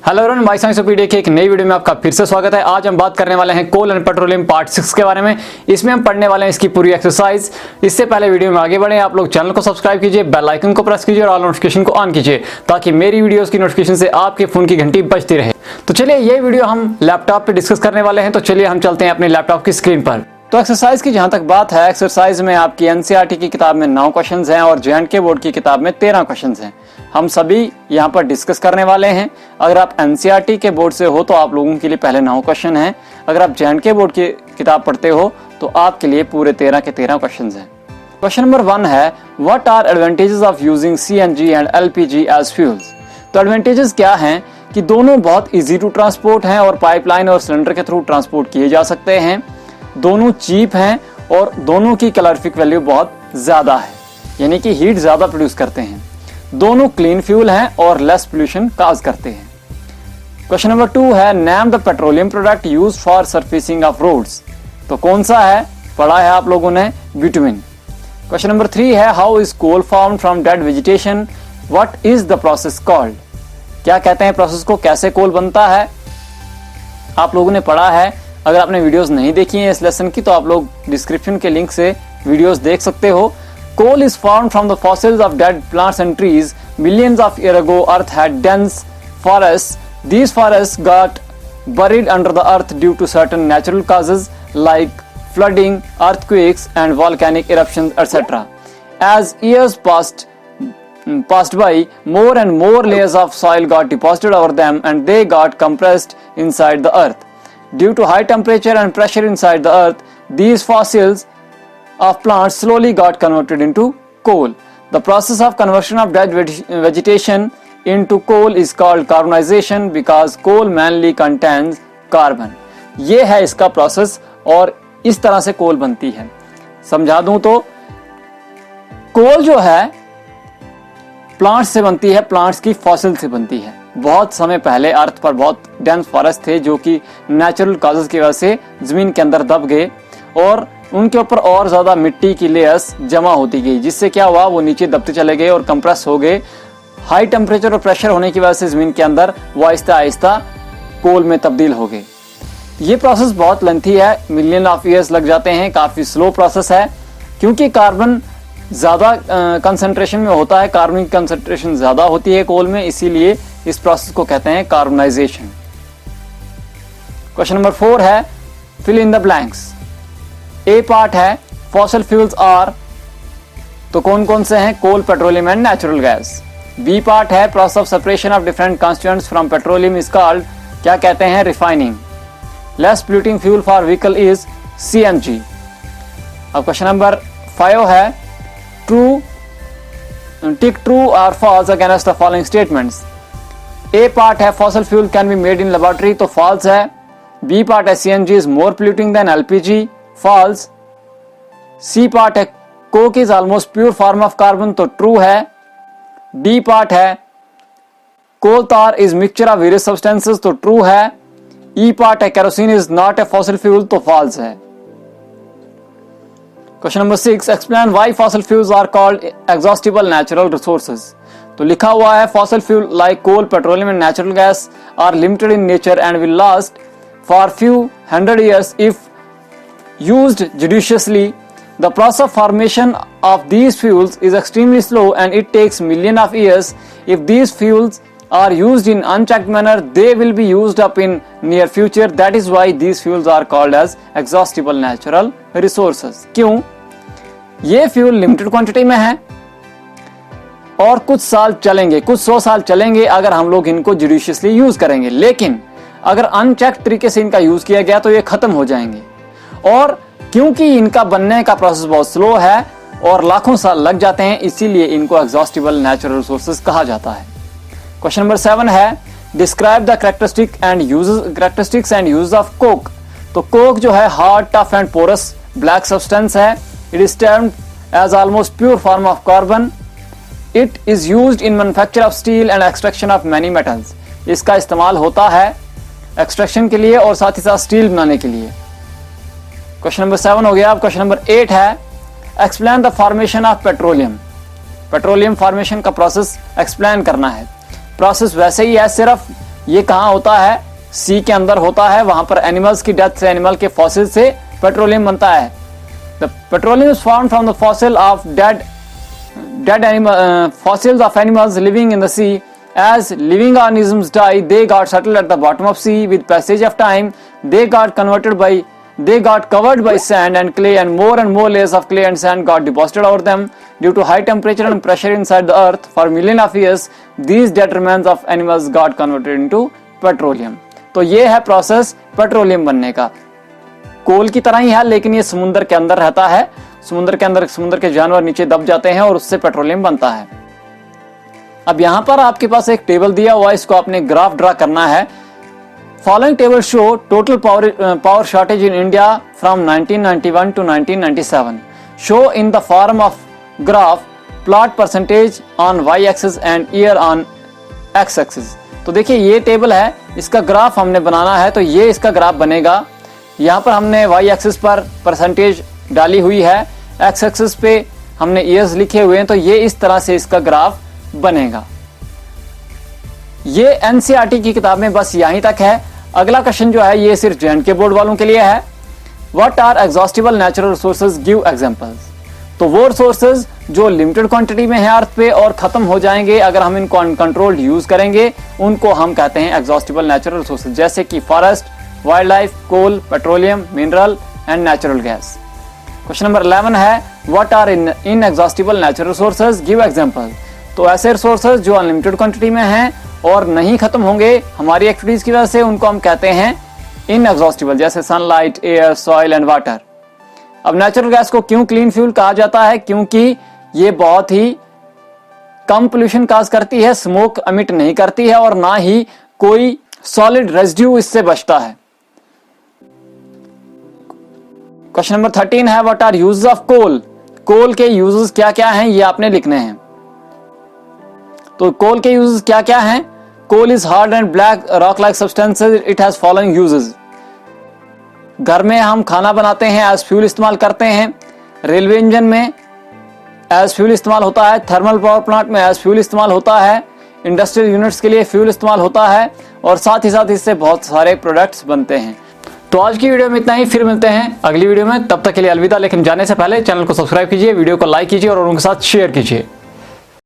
Hello everyone, my science पीडिया की एक नई वीडियो में आपका फिर से स्वागत है। आज हम बात करने वाले हैं कोल एंड पेट्रोलियम पार्ट 6 के बारे में। इसमें हम पढ़ने वाले हैं इसकी पूरी एक्सरसाइज। इससे पहले वीडियो में आगे बढ़े, आप लोग चैनल को सब्सक्राइब कीजिए, बेल आइकन को प्रेस कीजिए और ऑल नोटिफिकेशन को ऑन कीजिए ताकि मेरी वीडियोस की नोटिफिकेशन से आपके फोन की घंटी बजती रहे। तो चलिए, ये वीडियो हम लैपटॉप पे डिस्कस करने वाले हैं। तो चलिए हम चलते हैं अपने लैपटॉप की स्क्रीन पर। तो एक्सरसाइज की जहां तक बात है, एक्सरसाइज में आपकी एनसीईआरटी की किताब में 9 क्वेश्चंस हैं और जेएंडके बोर्ड की किताब में 13 क्वेश्चंस हैं। हम सभी यहां पर डिस्कस करने वाले हैं। अगर आप एनसीईआरटी के बोर्ड से हो तो आप लोगों के लिए पहले 9 क्वेश्चन हैं। अगर आप जेएंडके बोर्ड की किताब पढ़ते हो तो आपके लिए पूरे 13 के 13 क्वेश्चंस हैं। क्वेश्चन नंबर 1 है, what are advantages of using CNG and LPG as fuels. तो एडवांटेजेस क्या हैं कि दोनों बहुत इजी टू ट्रांसपोर्ट हैं और पाइपलाइन और सिलेंडर के थ्रू ट्रांसपोर्ट किए जा सकते हैं। दोनों चीप हैं और दोनों की कैलोरीफिक वैल्यू बहुत ज्यादा है, यानी कि हीट ज्यादा प्रोड्यूस करते हैं। दोनों क्लीन फ्यूल हैं और लेस पोल्यूशन काज करते हैं। क्वेश्चन नंबर 2 है, name the petroleum product used for surfacing of roads. तो कौन सा है, पढ़ा है आप लोगों ने, बिटुमिन। क्वेश्चन नंबर 3 है, how is coal formed from dead vegetation, what is the process called. क्या कहते हैं प्रोसेस को, कैसे कोल बनता है, आप लोगों ने पढ़ा है। अगर आपने वीडियोस नहीं देखी हैं इस लेसन की तो आप लोग डिस्क्रिप्शन के लिंक से वीडियोस देख सकते हो। Coal is formed from the fossils of dead plants and trees. Millions of year ago earth had dense forest. These forests got buried under the earth due to certain natural causes like flooding, earthquakes and volcanic eruptions, etc. As years passed by, more and more layers of soil got deposited over them and they got compressed inside the earth. Due to high temperature and pressure inside the earth, these fossils of plants slowly got converted into coal. The process of conversion of dead vegetation into coal is called carbonization because coal mainly contains carbon. ये है इसका process और इस तरह से कोल बनती है। समझा दूं तो कोल जो है प्लांट्स से बनती है, प्लांट्स की फॉसिल से बनती है। बहुत समय पहले अर्थ पर बहुत डेंस फॉरेस्ट थे जो कि नेचुरल कॉजेज की वजह से जमीन के अंदर दब गए और उनके ऊपर और ज्यादा मिट्टी की लेयर्स जमा होती गई, जिससे क्या हुआ, वो नीचे दबते चले गए और कंप्रेस हो गए। हाई टेम्परेचर और प्रेशर होने की वजह से जमीन के अंदर वो आहिस्ता आहिस्ता कोल में तब्दील हो गए। ये प्रोसेस बहुत लेंथी है, मिलियन ऑफ ईयर्स लग जाते हैं, काफी स्लो प्रोसेस है क्योंकि कार्बन ज्यादा कंसंट्रेशन में होता है, कार्बन की कंसंट्रेशन ज्यादा होती है कोल में, इसीलिए इस प्रोसेस को कहते हैं कार्बनाइजेशन। क्वेश्चन नंबर 4 है, fill in the blanks. A part है, फॉसिल फ्यूल्स आर, तो कौन कौन से हैं, coal, petroleum and natural gas. B part है, process of separation of different constituents from petroleum is called, क्या कहते हैं, refining. Less polluting fuel for vehicle is CNG. अब क्वेश्चन नंबर 5 है, ट्रू, टिक ट्रू और false against the following statements. A part है, fossil fuel can be made in laboratory, तो false है। B part है, CNG is more polluting than LPG, false. C part है, coke is almost pure form of carbon, तो true है। D part है, coal tar is mixture of various substances, तो true है। E part है, kerosene is not a fossil fuel, तो false है। Question number 6, explain why fossil fuels are called exhaustible natural resources. तो लिखा हुआ है, fossil fuel like coal, petroleum and natural gas are limited in nature and will last for few hundred years if used judiciously. The process of formation of these fuels is extremely slow and it takes millions of years. If these fuels are used in unchecked manner, they will be used up in near future. That is why these fuels are called as exhaustible natural resources. क्यों? ये fuel limited quantity में है और कुछ साल चलेंगे, कुछ 100 साल चलेंगे अगर हम लोग इनको जुडिशियसली यूज करेंगे, लेकिन अगर अनचेक्ड तरीके से इनका यूज किया गया तो ये खत्म हो जाएंगे। और क्योंकि इनका बनने का प्रोसेस बहुत स्लो है और लाखों साल लग जाते हैं, इसीलिए इनको एग्जॉस्टिबल नेचुरल रिसोर्सेज कहा जाता है। क्वेश्चन नंबर 7 है, describe the characteristics and use of coke. तो कोक जो है hard, tough and porous black substance है। It is termed as almost pure form of carbon. It is used in manufacture of steel and extraction of many metals. इसका इस्तेमाल होता है extraction के लिए और साथ ही साथ स्टील बनाने के लिए। क्वेश्चन नंबर 7 हो गया। अब क्वेश्चन नंबर 8 है, explain the formation of petroleum. Petroleum formation का प्रोसेस एक्सप्लेन करना है। प्रोसेस वैसे ही है, सिर्फ ये कहाँ होता है? सी के अंदर होता है। वहां पर एनिमल्स की डेथ से, एनिमल के फॉसिल से पेट्रोलियम बनता है। The petroleum is found from the fossil of dead fossils of animals living in the sea. As living organisms die, they got settled at the bottom of sea. With passage of time, they got covered by sand and clay, and more layers of clay and sand got deposited over them. Due to high temperature and pressure inside the earth for millions of years, these dead remains of animals got converted into petroleum. तो ये है process petroleum बनने का। कोल की तरह ही है, लेकिन ये समुद्र के अंदर रहता है। समुद्र के अंदर समुद्र के जानवर नीचे दब जाते हैं और उससे पेट्रोलियम बनता है। अब यहां पर आपके पास एक टेबल दिया हुआ है, इसको आपने ग्राफ ड्रा करना है। Following table show total power shortage in India from 1991 to 1997. Show in the form of graph, plot percentage on Y axis and year on X axis. तो देखिए ये टेबल है, इसका ग्राफ हमने बनाना है। तो ये इसका ग्राफ बनेगा। यहाँ पर हमने वाई एक्सिस पर परसेंटेज डाली हुई है, एक्स एक्सिस पे हमने ईयर्स लिखे हुए हैं। तो ये इस तरह से इसका ग्राफ बनेगा। ये एनसीईआरटी की किताब में बस यहीं तक है। अगला क्वेश्चन जो है ये सिर्फ जेएंडके बोर्ड वालों के लिए है। What are exhaustible natural resources, give examples. तो वो रिसोर्सेज जो लिमिटेड क्वांटिटी में है अर्थ पे और खत्म हो जाएंगे अगर हम इनको अनकंट्रोल्ड यूज करेंगे, उनको हम कहते हैं एग्जॉस्टिबल नेचुरल रिसोर्सेज, जैसे कि forest, wildlife, coal, petroleum, mineral and natural gas. Question number 11 है what are inexhaustible natural resources, give example. तो ऐसे रिसोर्सेज जो अनलिमिटेड क्वांटिटी में हैं और नहीं खत्म होंगे हमारी एक्टिविटीज की वजह से, उनको हम कहते हैं इनएग्जॉस्टिबल, जैसे sunlight, air, soil and water. अब नेचुरल गैस को क्यों क्लीन फ्यूल कहा जाता है? क्योंकि ये बहुत ही कम पोल्यूशन काज करती है, स्मोक एमिट नहीं करती है और ना ही कोई सॉलिड रेजिड्यू इससे बचता है। क्वेश्चन नंबर 13 है what are uses of coal. Coal के यूजेस क्या क्या हैं ये आपने लिखने हैं। तो कोल के यूजेस क्या क्या हैं? Coal is hard and black rock like substances, it has following uses. घर में हम खाना बनाते हैं, एज फ्यूल इस्तेमाल करते हैं। रेलवे इंजन में एज फ्यूल इस्तेमाल होता है। थर्मल पावर प्लांट में एज फ्यूल इस्तेमाल होता है। इंडस्ट्रियल यूनिट्स के लिए फ्यूल इस्तेमाल होता है और साथ ही साथ इससे बहुत सारे प्रोडक्ट्स बनते हैं। तो आज की वीडियो में इतना ही, फिर मिलते हैं अगली वीडियो में। तब तक के लिए अलविदा। लेकिन जाने से पहले चैनल को सब्सक्राइब कीजिए, वीडियो को लाइक कीजिए और उनके साथ शेयर कीजिए।